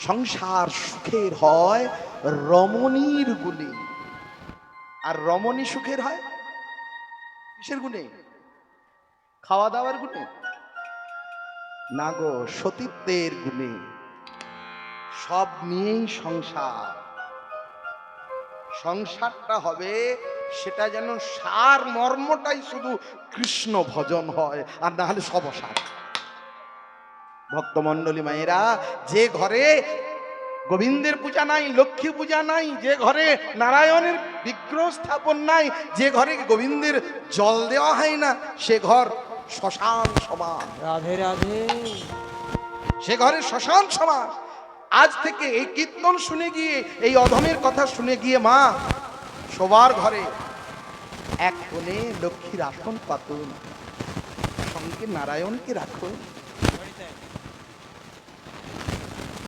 সংসার সুখের হয় রমণীর গুণে। আর রমণী সুখের হয় কিসের গুণে? খাওয়া দাওয়ার গুণে না গো, সতীত্বের গুণে। সব নিয়েই সংসার। সংসারটা হবে সেটা যেন সার মর্মটাই শুধু কৃষ্ণ ভজন হয়, আর না হলে সব অসার। ভক্তমণ্ডলী মায়েরা, যে ঘরে গোবিন্দের পূজা নাই, লক্ষ্মী পূজা নাই, যে ঘরে নারায়ণের বিগ্রহ স্থাপন নাই, যে ঘরে গোবিন্দের জল দেওয়া হয় না, সে ঘর শ্মশান সমান। রাধে রাধে। সে ঘরে শ্মশান সমান। আজ থেকে এই কীর্তন শুনে গিয়ে, এই অধমের কথা শুনে গিয়ে মা সবার ঘরে এক কোণে লক্ষ্মীর আসন পাতুন, সঙ্গে নারায়ণকে রাখুন।